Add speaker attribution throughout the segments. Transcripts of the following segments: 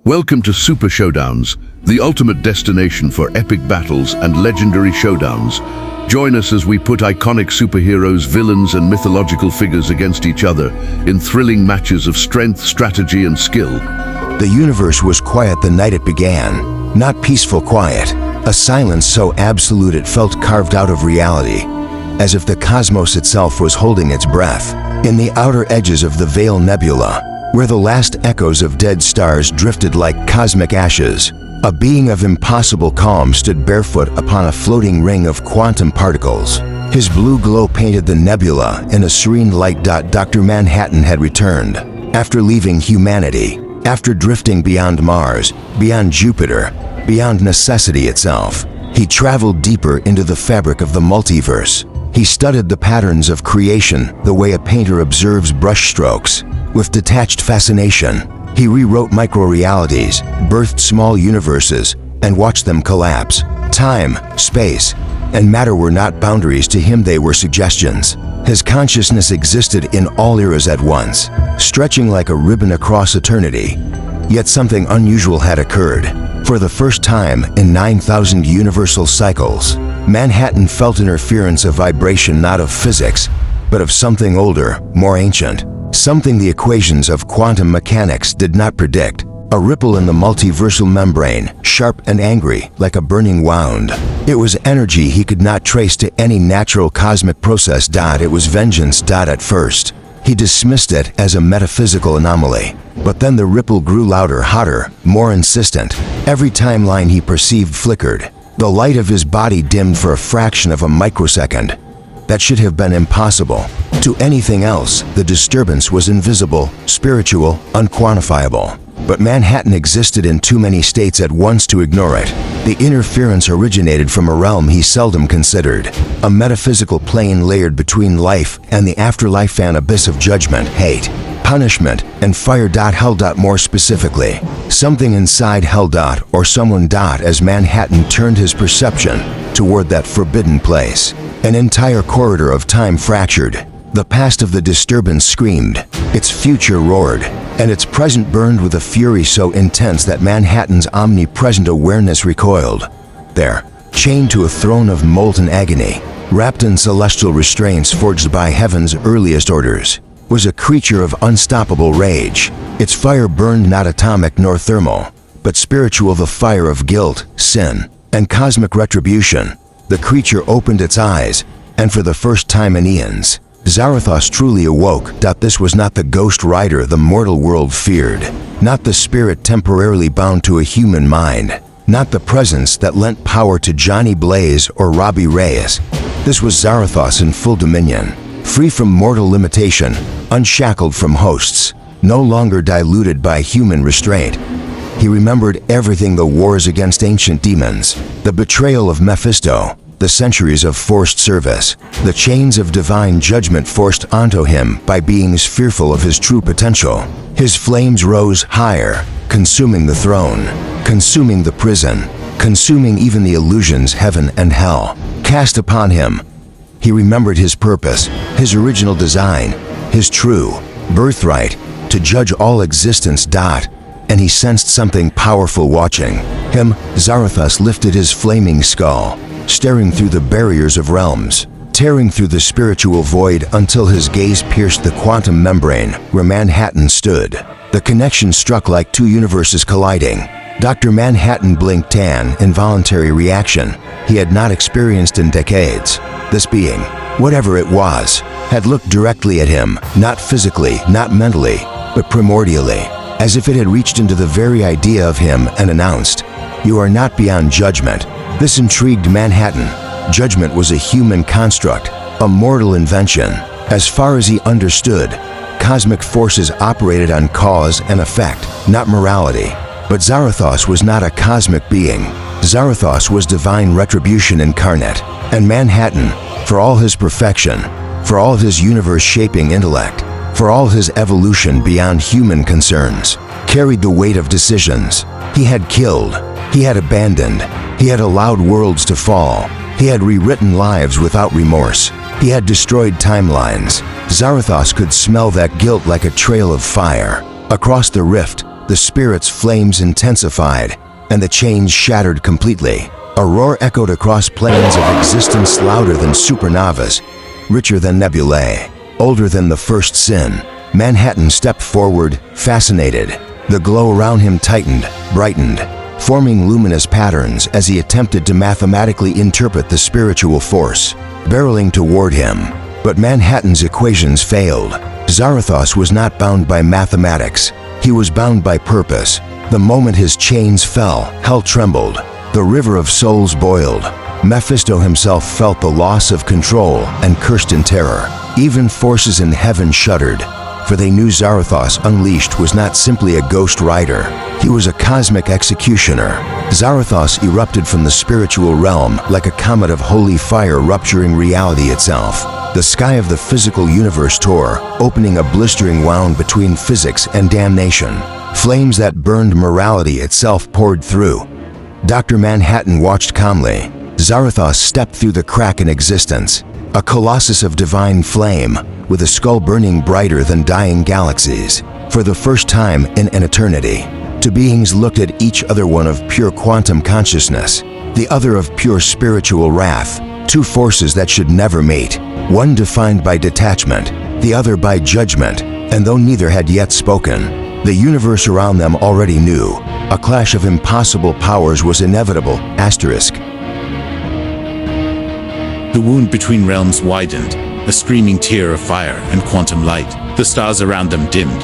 Speaker 1: Welcome to Super Showdowns, the ultimate destination for epic battles and legendary showdowns. Join us as we put iconic superheroes, villains, and mythological figures against each other in thrilling matches of strength, strategy, and skill.
Speaker 2: The universe was quiet the night it began, not peaceful quiet, a silence so absolute it felt carved out of reality, as if the cosmos itself was holding its breath. In the outer edges of the Veil Nebula, where the last echoes of dead stars drifted like cosmic ashes, a being of impossible calm stood barefoot upon a floating ring of quantum particles. His blue glow painted the nebula in a serene light. Dr. Manhattan had returned. After leaving humanity, after drifting beyond Mars, beyond Jupiter, beyond necessity itself, he traveled deeper into the fabric of the multiverse. He studied the patterns of creation the way a painter observes brushstrokes. With detached fascination, he rewrote micro-realities, birthed small universes, and watched them collapse. Time, space, and matter were not boundaries to him, they were suggestions. His consciousness existed in all eras at once, stretching like a ribbon across eternity. Yet something unusual had occurred. For the first time in 9,000 universal cycles, Manhattan felt interference of vibration, not of physics, but of something older, more ancient. Something the equations of quantum mechanics did not predict. A ripple in the multiversal membrane, sharp and angry, like a burning wound. It was energy he could not trace to any natural cosmic process. It was vengeance. At first, he dismissed it as a metaphysical anomaly. But then the ripple grew louder, hotter, more insistent. Every timeline he perceived flickered. The light of his body dimmed for a fraction of a microsecond. That should have been impossible. To anything else, the disturbance was invisible, spiritual, unquantifiable. But Manhattan existed in too many states at once to ignore it. The interference originated from a realm he seldom considered, a metaphysical plane layered between life and the afterlife, an abyss of judgment, hate, punishment, and fire. Hell. More specifically, something inside hell. Or someone. As Manhattan turned his perception toward that forbidden place, an entire corridor of time fractured. The past of the disturbance screamed, its future roared, and its present burned with a fury so intense that Manhattan's omnipresent awareness recoiled. There, chained to a throne of molten agony, wrapped in celestial restraints forged by heaven's earliest orders, was a creature of unstoppable rage. Its fire burned not atomic nor thermal, but spiritual, the fire of guilt, sin, and cosmic retribution. The creature opened its eyes, and for the first time in eons, Zarathos truly awoke. This was not the ghost rider the mortal world feared, not the spirit temporarily bound to a human mind, not the presence that lent power to Johnny Blaze or Robbie Reyes. This was Zarathos in full dominion, free from mortal limitation, unshackled from hosts, no longer diluted by human restraint. He remembered everything: the wars against ancient demons, the betrayal of Mephisto, the centuries of forced service, the chains of divine judgment forced onto him by beings fearful of his true potential. His flames rose higher, consuming the throne, consuming the prison, consuming even the illusions heaven and hell cast upon him. He remembered his purpose, his original design, his true birthright, to judge all existence. And he sensed something powerful watching him. Zarathos lifted his flaming skull, staring through the barriers of realms, tearing through the spiritual void until his gaze pierced the quantum membrane where Manhattan stood. The connection struck like two universes colliding. Dr. Manhattan blinked, an involuntary reaction he had not experienced in decades. This being, whatever it was, had looked directly at him, not physically, not mentally, but primordially, as if it had reached into the very idea of him and announced, "You are not beyond judgment." This intrigued Manhattan. Judgment was a human construct, a mortal invention. As far as he understood, cosmic forces operated on cause and effect, not morality. But Zarathos was not a cosmic being. Zarathos was divine retribution incarnate. And Manhattan, for all his perfection, for all his universe-shaping intellect, for all his evolution beyond human concerns, carried the weight of decisions. He had killed, he had abandoned, he had allowed worlds to fall, he had rewritten lives without remorse, he had destroyed timelines. Zarathos could smell that guilt like a trail of fire. Across the rift, The spirit's flames intensified, and the chains shattered completely. A roar echoed across planes of existence louder than supernovas, richer than nebulae, older than the first sin. Manhattan stepped forward, fascinated. The glow around him tightened, brightened, forming luminous patterns as he attempted to mathematically interpret the spiritual force, barreling toward him. But Manhattan's equations failed. Zarathos was not bound by mathematics. He was bound by purpose. The moment his chains fell, hell trembled. The river of souls boiled. Mephisto himself felt the loss of control and cursed in terror. Even forces in heaven shuddered, for they knew Zarathos Unleashed was not simply a ghost rider. He was a cosmic executioner. Zarathos erupted from the spiritual realm like a comet of holy fire rupturing reality itself. The sky of the physical universe tore, opening a blistering wound between physics and damnation. Flames that burned morality itself poured through. Dr. Manhattan watched calmly. Zarathos stepped through the crack in existence, a colossus of divine flame, with a skull burning brighter than dying galaxies. For the first time in an eternity, two beings looked at each other, one of pure quantum consciousness, the other of pure spiritual wrath, two forces that should never meet, one defined by detachment, the other by judgment, and though neither had yet spoken, the universe around them already knew. A clash of impossible powers was inevitable. Asterisk.
Speaker 3: The wound between realms widened, a screaming tear of fire and quantum light. The stars around them dimmed,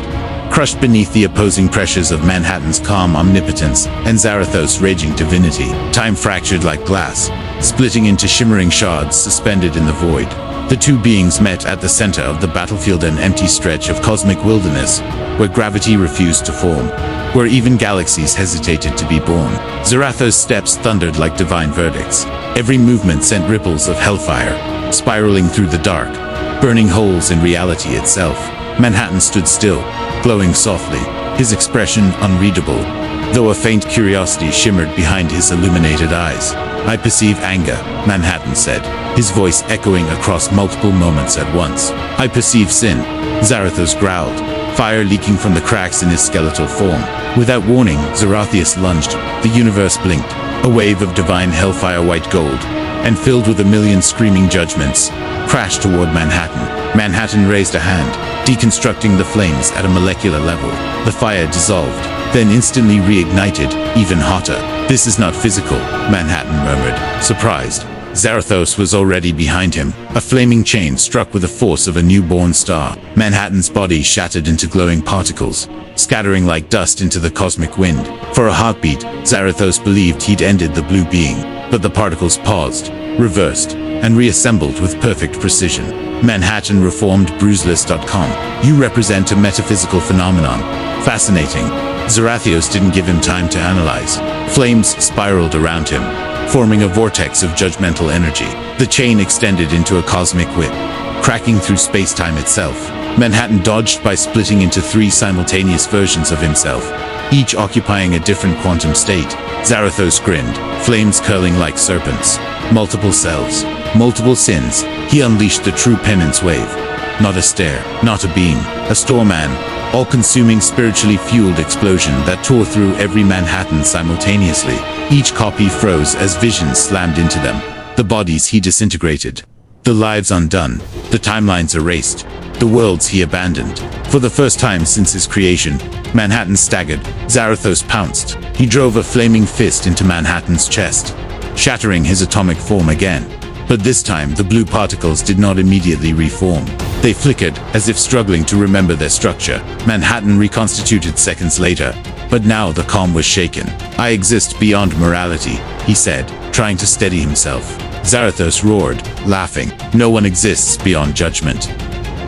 Speaker 3: crushed beneath the opposing pressures of Manhattan's calm omnipotence and Zarathos' raging divinity. Time fractured like glass, splitting into shimmering shards suspended in the void. The two beings met at the center of the battlefield, an empty stretch of cosmic wilderness, where gravity refused to form, where even galaxies hesitated to be born. Zarathos' steps thundered like divine verdicts. Every movement sent ripples of hellfire, spiraling through the dark, burning holes in reality itself. Manhattan stood still, glowing softly, his expression unreadable, though a faint curiosity shimmered behind his illuminated eyes. "I perceive anger," Manhattan said, his voice echoing across multiple moments at once. "I perceive sin," Zarathos growled, fire leaking from the cracks in his skeletal form. Without warning, Zarathos lunged. The universe blinked, a wave of divine hellfire, white gold, and filled with a million screaming judgments, crashed toward Manhattan. Manhattan raised a hand, deconstructing the flames at a molecular level. The fire dissolved, then instantly reignited, even hotter. "This is not physical," Manhattan murmured, surprised. Zarathos was already behind him, a flaming chain struck with the force of a newborn star. Manhattan's body shattered into glowing particles, scattering like dust into the cosmic wind. For a heartbeat, Zarathos believed he'd ended the blue being, but the particles paused, reversed, and reassembled with perfect precision. Manhattan reformed bruiseless.com. "You represent a metaphysical phenomenon. Fascinating." Zarathos didn't give him time to analyze. Flames spiraled around him, forming a vortex of judgmental energy. The chain extended into a cosmic whip, cracking through space-time itself. Manhattan dodged by splitting into three simultaneous versions of himself, each occupying a different quantum state. Zarathos grinned, flames curling like serpents. Multiple selves, multiple sins. He unleashed the true penance wave. Not a stare, not a beam, a storm-man, all-consuming spiritually fueled explosion that tore through every Manhattan simultaneously. Each copy froze as visions slammed into them. The bodies he disintegrated, the lives undone, the timelines erased, the worlds he abandoned. For the first time since his creation, Manhattan staggered. Zarathos pounced. He drove a flaming fist into Manhattan's chest, shattering his atomic form again. But this time, the blue particles did not immediately reform. They flickered, as if struggling to remember their structure. Manhattan reconstituted seconds later, but now the calm was shaken. "I exist beyond morality," he said, trying to steady himself. Zarathos roared, laughing. "No one exists beyond judgment."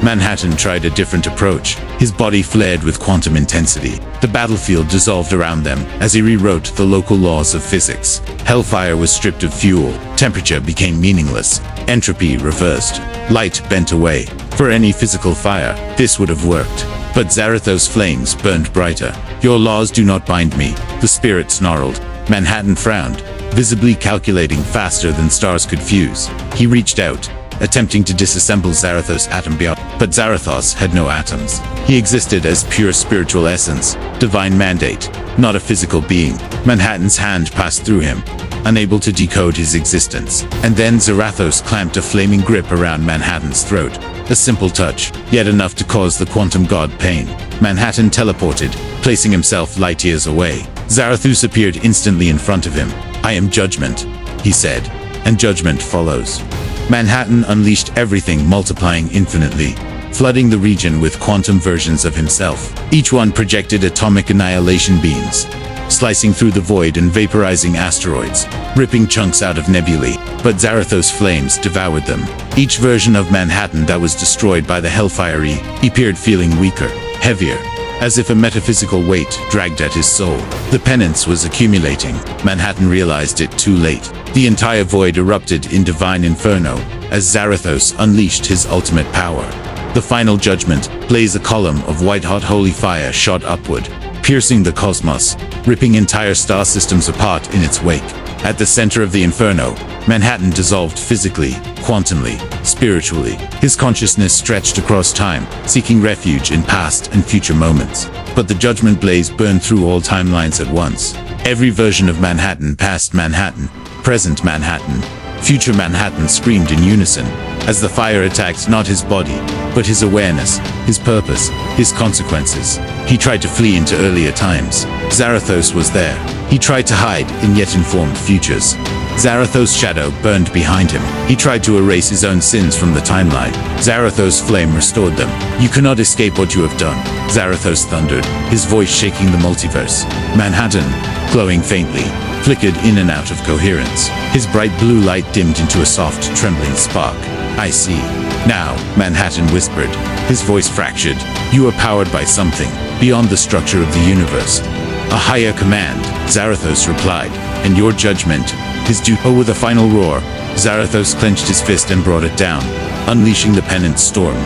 Speaker 3: Manhattan tried a different approach. His body flared with quantum intensity. The battlefield dissolved around them as he rewrote the local laws of physics. Hellfire was stripped of fuel. Temperature became meaningless. Entropy reversed. Light bent away. For any physical fire, this would have worked. But Zarathos' flames burned brighter. "Your laws do not bind me," the spirit snarled. Manhattan frowned, visibly calculating faster than stars could fuse. He reached out, attempting to disassemble Zarathos' atom beyond. But Zarathos had no atoms. He existed as pure spiritual essence, divine mandate, not a physical being. Manhattan's hand passed through him, unable to decode his existence. And then Zarathos clamped a flaming grip around Manhattan's throat. A simple touch, yet enough to cause the quantum god pain. Manhattan teleported, placing himself light years away. Zarathos appeared instantly in front of him. "I am Judgment," he said, and judgment follows. Manhattan unleashed everything, multiplying infinitely, flooding the region with quantum versions of himself. Each one projected atomic annihilation beams, slicing through the void and vaporizing asteroids, ripping chunks out of nebulae. But Zarathos' flames devoured them. Each version of Manhattan that was destroyed by the Hellfire appeared feeling weaker, heavier, as if a metaphysical weight dragged at his soul. The penance was accumulating. Manhattan realized it too late. The entire void erupted in divine inferno as Zarathos unleashed his ultimate power. The final judgment, blaze a column of white-hot holy fire shot upward, piercing the cosmos, ripping entire star systems apart in its wake. At the center of the inferno, Manhattan dissolved physically, quantumly, spiritually. His consciousness stretched across time, seeking refuge in past and future moments. But the judgment blaze burned through all timelines at once. Every version of Manhattan, past Manhattan, present Manhattan, future Manhattan, screamed in unison as the fire attacked not his body, but his awareness, his purpose, his consequences. He tried to flee into earlier times. Zarathos was there. He tried to hide in yet informed futures. Zarathos' shadow burned behind him. He tried to erase his own sins from the timeline. Zarathos' flame restored them. "You cannot escape what you have done," Zarathos thundered, his voice shaking the multiverse. Manhattan, glowing faintly, flickered in and out of coherence. His bright blue light dimmed into a soft, trembling spark. "I see. Now," Manhattan whispered, his voice fractured. "You are powered by something beyond the structure of the universe. A higher command," Zarathos replied, "and your judgment is due." Oh, with a final roar, Zarathos clenched his fist and brought it down, unleashing the penance storm.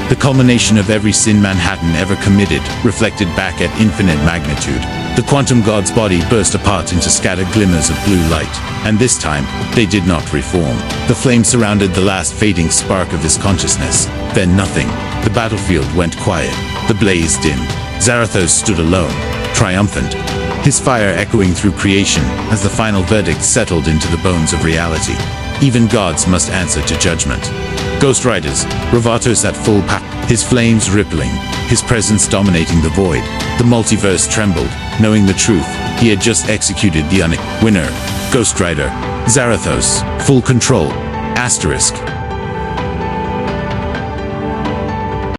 Speaker 3: The culmination of every sin Manhattan ever committed, reflected back at infinite magnitude. The quantum god's body burst apart into scattered glimmers of blue light, and this time, they did not reform. The flame surrounded the last fading spark of his consciousness. Then nothing. The battlefield went quiet. The blaze dimmed. Zarathos stood alone, triumphant, his fire echoing through creation as the final verdict settled into the bones of reality. Even gods must answer to judgment. Ghost Riders, Zarathos at full power, his flames rippling, his presence dominating the void. The multiverse trembled, knowing the truth. He had just executed the winner. Ghost Rider, Zarathos, full control, **.